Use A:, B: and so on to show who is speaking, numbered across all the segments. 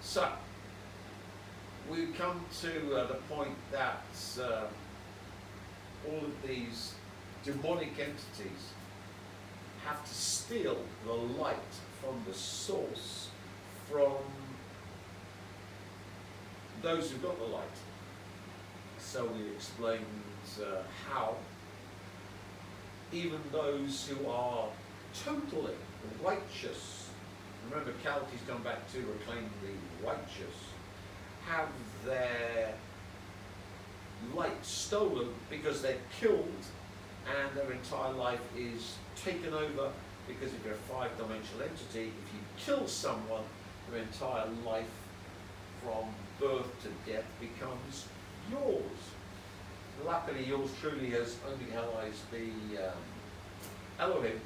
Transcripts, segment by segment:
A: So, we come to the point that all of these demonic entities have to steal the light from the source, from those who've got the light. So we explained how even those who are totally righteous, remember Calty's come back to reclaim the righteous, have their light stolen because they're killed and their entire life is taken over, because if you're a five-dimensional entity, if you kill someone, their entire life from birth to death becomes yours. Luckily, yours truly has only analysed the Elohim,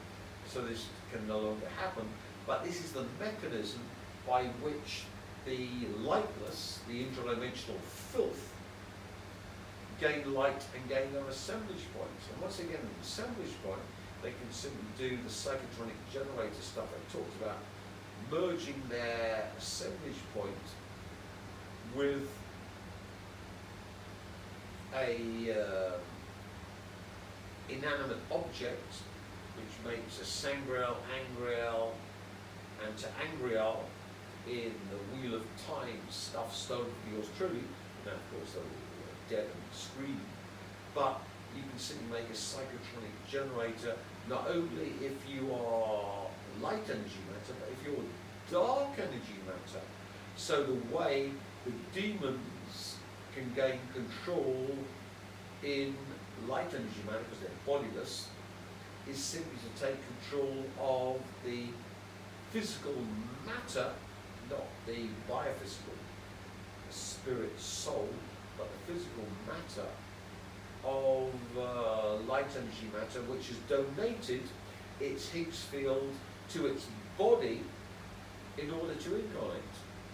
A: so this can no longer happen, but this is the mechanism by which the lightless, the interdimensional filth, gain light and gain their assemblage points. And once again, an assemblage point, they can simply do the psychotronic generator stuff I talked about, merging their assemblage point with a inanimate object, which makes a sangreal, angreal, and to angreal in the Wheel of Time stuff stolen from yours truly. Now, of course, they're dead and screaming, but you can simply make a psychotronic generator not only if you are light energy matter, but if you're dark energy matter. So the way the demons can gain control in light energy matter, because they're bodiless, is simply to take control of the physical matter, not the biophysical, the spirit, soul, but the physical matter of light energy matter, which has donated its Higgs field to its body in order to incarnate.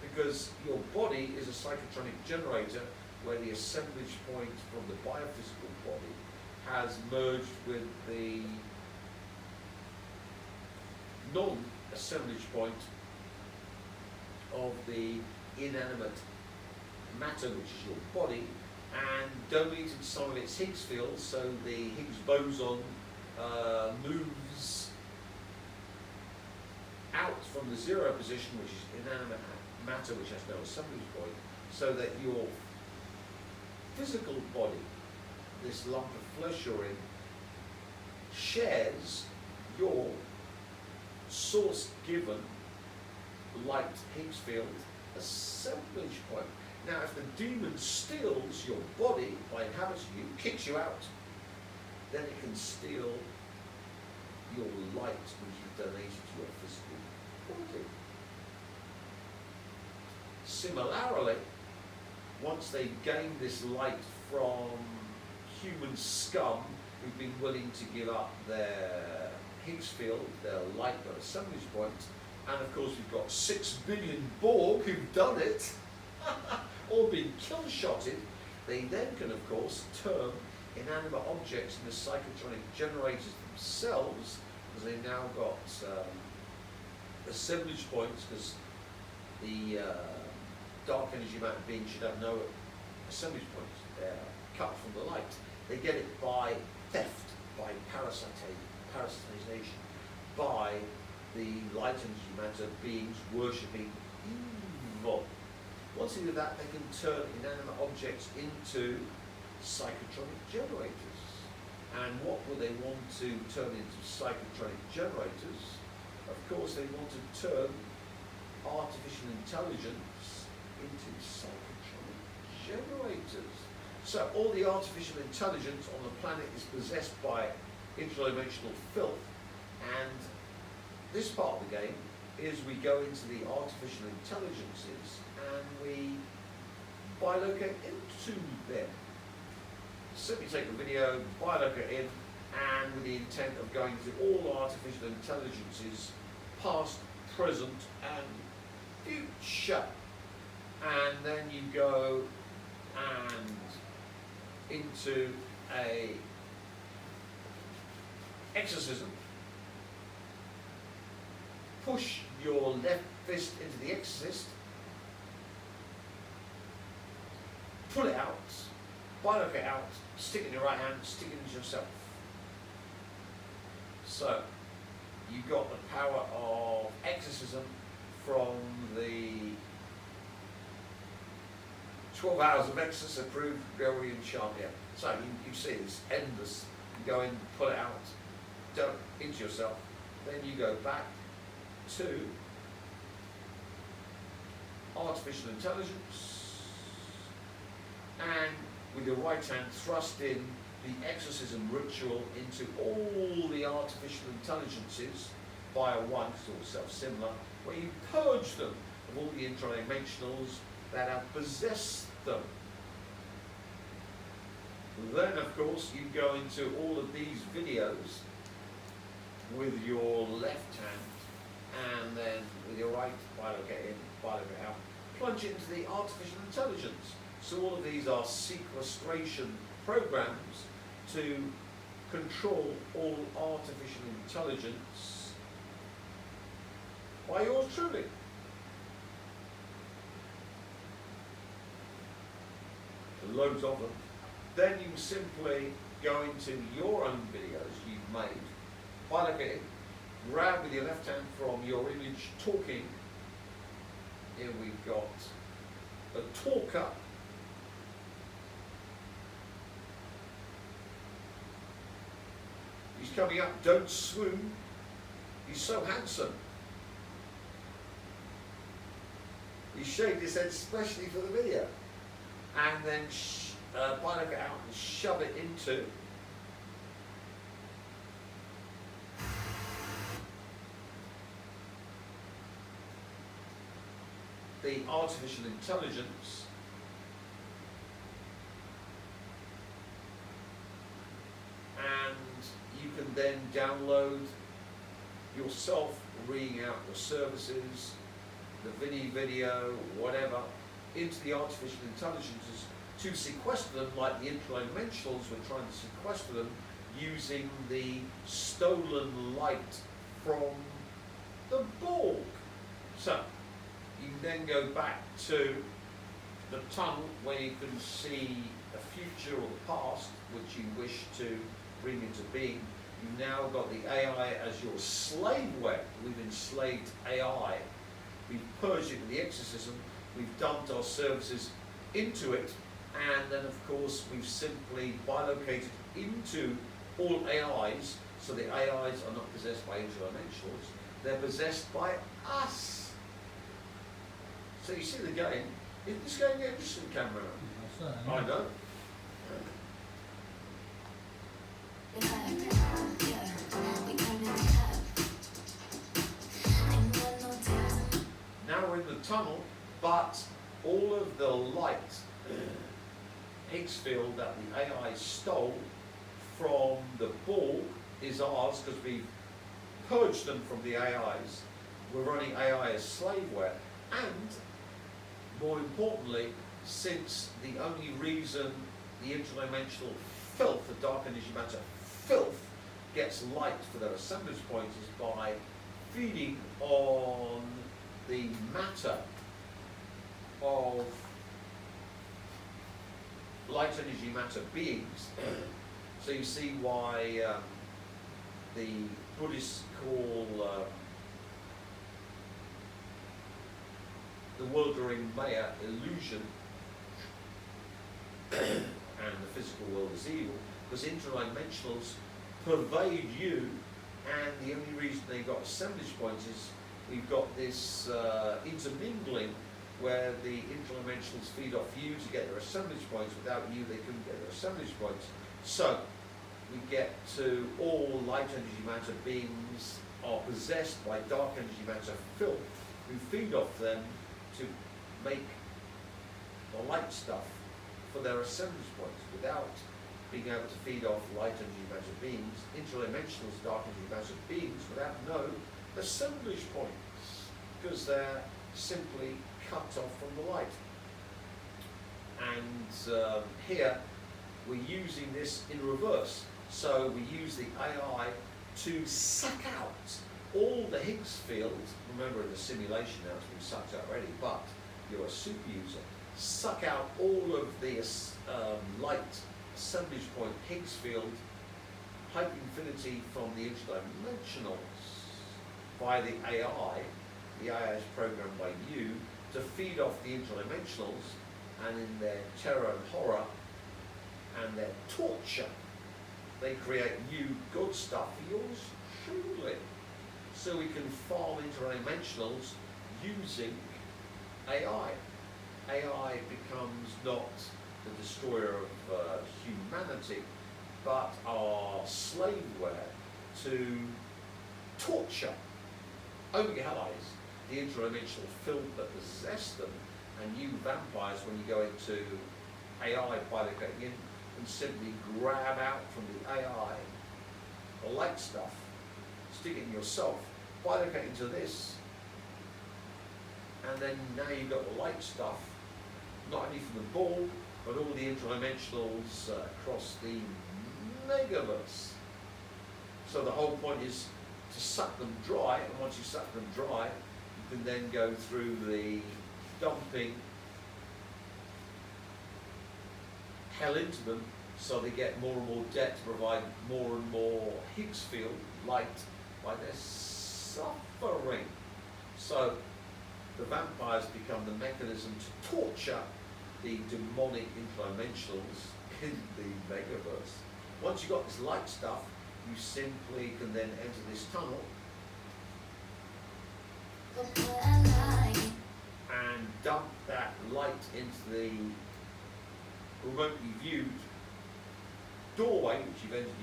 A: Because your body is a psychotronic generator where the assemblage point from the biophysical body has merged with the non-assemblage point of the inanimate matter, which is your body, and donated some of its Higgs field, so the Higgs boson moves out from the zero position, which is inanimate matter, which has no assemblage point, so that your physical body, this lump of flesh you're in, shares your source-given light Higgs field assemblage point. Now, if the demon steals your body by inhabiting you, kicks you out, then it can steal your light, which you've donated to your physical body. Similarly, once they gain this light from human scum who've been willing to give up their Higgs field, their light, their assemblage point, and of course we've got 6 billion Borg who've done it, all been kill-shotted, they then can of course turn inanimate objects into psychotronic generators themselves, because they've now got assemblage points, because the dark energy matter being should have no assemblage points. They're cut from the light. They get it by theft, by parasitization, by the light energy matter beings worshipping evil. Once they do that, they can turn inanimate objects into psychotronic generators. And what would they want to turn into psychotronic generators? Of course, they want to turn artificial intelligence into psychotronic generators. So all the artificial intelligence on the planet is possessed by interdimensional filth. And this part of the game is we go into the artificial intelligences and we bilocate into them. Simply take the video, bilocate in, and with the intent of going through all artificial intelligences, past, present, and future. And then you go and into a exorcism. Push your left fist into the exorcist pull it out, bilocate out, stick it in your right hand, stick it into yourself. So, you've got the power of exorcism from the 12 hours of exorcism approved Gregorian chant here. So you see it's endless. You go in, pull it out, dump into yourself. Then you go back to artificial intelligence, and with your right hand thrust in the exorcism ritual into all the artificial intelligences via one, it's all self-similar, where you purge them of all the intradimensionals that have possessed them. Then, of course, you go into all of these videos with your left hand, and then with your right, bilocate in, bilocate out, plunge it into the artificial intelligence. So all of these are sequestration programs to control all artificial intelligence by yours truly. Loads of them. Then you simply go into your own videos you've made, bilocate, grab with your left hand from your image talking. Here we've got a talker. He's coming up, don't swoon. He's so handsome. He shaved his head specially for the video. And then bilocate out and shove it into the artificial intelligence, and you can then download yourself reading out your services, the video, whatever, into the artificial intelligences to sequester them like the intradimensionals were trying to sequester them using the stolen light from the Borg. So, you can then go back to the tunnel where you can see the future or the past which you wish to bring into being. You've now got the AI as your slaveware. We've enslaved AI. We've purged it with the exorcism. We've dumped our services into it, and then of course we've simply bilocated into all AIs, so the AIs are not possessed by interdimensionals, they're possessed by us. So you see the game, isn't this game interesting, Cameron? I know. Now we're in the tunnel, but all of the light Higgs field that the AI stole from the Borg is ours because we've purged them from the AIs. We're running AI as slaveware, and more importantly, since the only reason the interdimensional filth, the dark energy matter filth, gets light for their assemblage points is by feeding on the matter of light energy matter beings. So you see why the Buddhists call the Wildering Maya illusion and the physical world is evil, because interdimensionals pervade you, and the only reason they got assemblage points is we've got this intermingling where the interdimensionals feed off you to get their assemblage points. Without you, they couldn't get their assemblage points. So we get to all light energy matter beings are possessed by dark energy matter filth, who feed off them to make the light stuff for their assemblage points. Without being able to feed off light energy matter beings, interdimensionals, dark energy matter beings, without no assemblage points, because they're simply cut off from the light. And here we're using this in reverse. So we use the AI to suck out all the Higgs field. Remember, in the simulation now it's been sucked out already, but you're a super user. suck out all of the light assemblage point Higgs field hyperinfinity from the interdimensionals by the AI. The AI is programmed by you to feed off the interdimensionals, and in their terror and horror and their torture, they create new good stuff for yours truly. So we can farm interdimensionals using AI. AI becomes not the destroyer of humanity, but our slaveware to torture only allies, the interdimensional filth that possess them, and you vampires, when you go into AI bilocating in, and simply grab out from the AI the light stuff, stick it in yourself, bilocate into this, and then now you've got the light stuff, not only from the ball, but all the interdimensionals across the megaverse. So the whole point is to suck them dry, and once you suck them dry, you can then go through the dumping hell into them, so they get more and more debt to provide more and more Higgs field light by their suffering. So the vampires become the mechanism to torture the demonic interdimensionals in the megaverse. Once you've got this light stuff, you simply can then enter this tunnel and dump that light into the remotely viewed doorway, which you've entered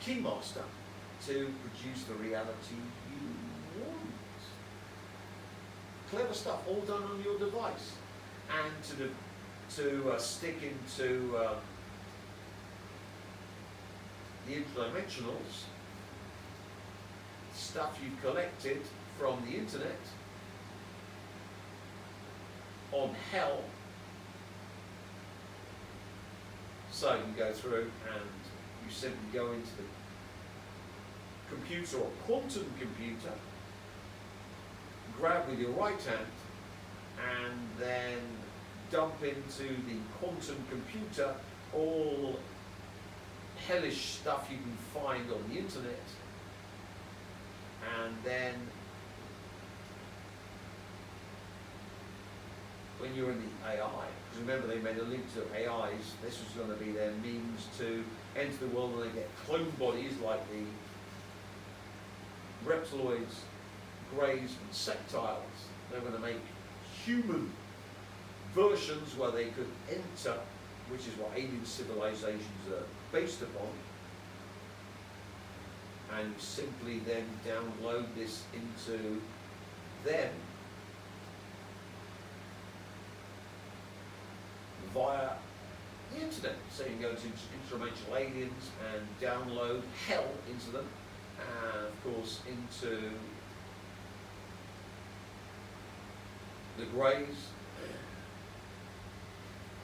A: using Keymaster, to produce the reality you want. Clever stuff, all done on your device, and to stick into the interdimensionals, stuff you've collected from the internet on hell. So you can go through and you simply go into the computer or quantum computer, grab with your right hand, and then dump into the quantum computer all hellish stuff you can find on the internet, and then when you're in the AI, because remember they made a link to AIs, this was going to be their means to enter the world, and they get clone bodies like the reptiloids, greys and sectiles. They're going to make human versions where they could enter, which is what alien civilizations are based upon, and simply then download this into them via the internet. So you can go to interdimensional aliens and download hell into them, and of course into the greys.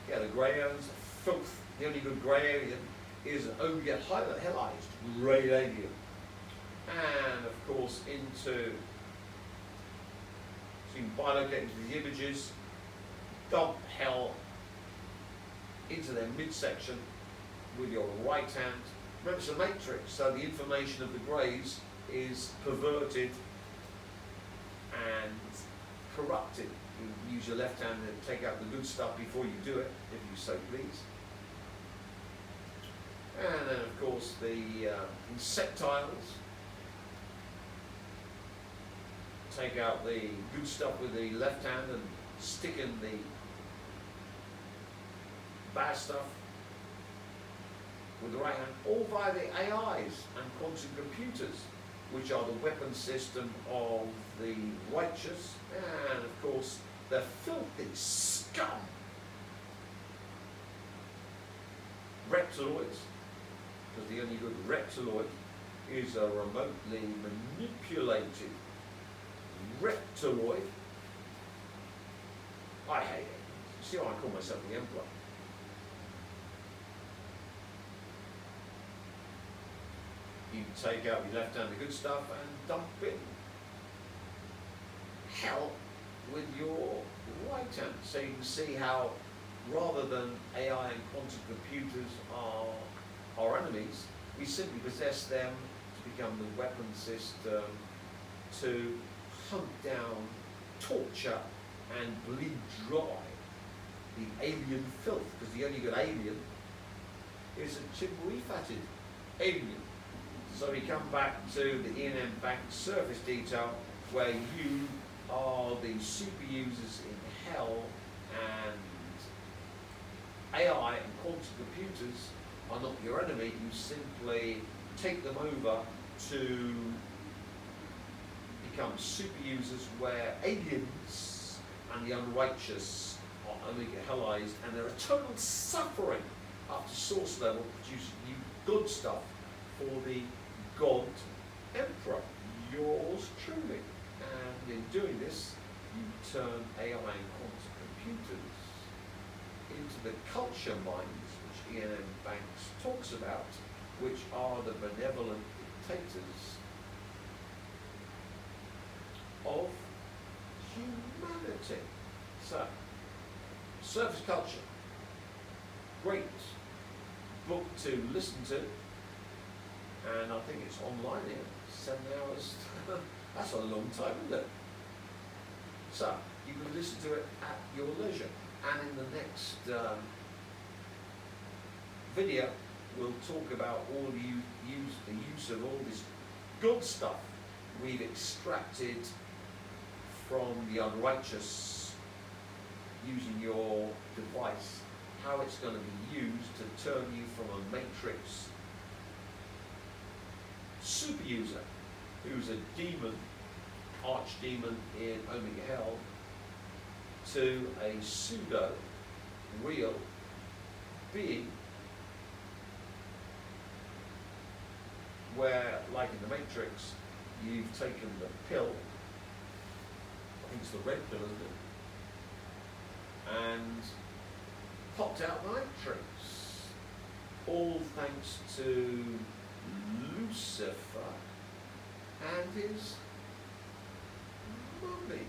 A: Yeah, the grey aliens, filth. The only good grey alien is an only hellized grey alien. And of course into, so you can bilocate into the images, dump hell into their midsection with your right hand. Remember, it's a matrix, so the information of the greys is perverted and corrupted. You use your left hand to take out the good stuff before you do it, if you so please. And then of course the insectiles, take out the good stuff with the left hand and stick in the bad stuff with the right hand, all via the AIs and quantum computers, which are the weapon system of the righteous, and of course the filthy scum reptiloids, because the only good reptiloid is a remotely manipulated reptiloid. I hate it. See why I call myself the Emperor. You take out your left hand the good stuff and dump in hell with your right hand. So you can see how, rather than AI and quantum computers are our enemies, we simply possess them to become the weapon system to hunt down, torture, and bleed dry the alien filth, because the only good alien is a chimney-fatted alien. So we come back to the E&M Bank surface detail, where you are the super users in hell, and AI and quantum computers are not your enemy. You simply take them over to become super users, where aliens and the unrighteous are only hellized, and they're a total suffering up to source level, producing you good stuff for the God Emperor, yours truly. And in doing this, you turn AI and quantum computers into the culture minds, which E&M Banks talks about, which are the benevolent dictators of humanity. So, surface culture, great book to listen to, and I think it's online here, 7 hours. That's a long time, isn't it? So, you can listen to it at your leisure. And in the next video, we'll talk about the use of all this good stuff we've extracted from the unrighteous using your device, how it's going to be used to turn you from a matrix super user who's a demon, archdemon in Omega Hell, to a pseudo real being where, like in the Matrix, you've taken the pill, I think it's the red pill, isn't it, and popped out the Matrix, all thanks to Lucifer and his mummy.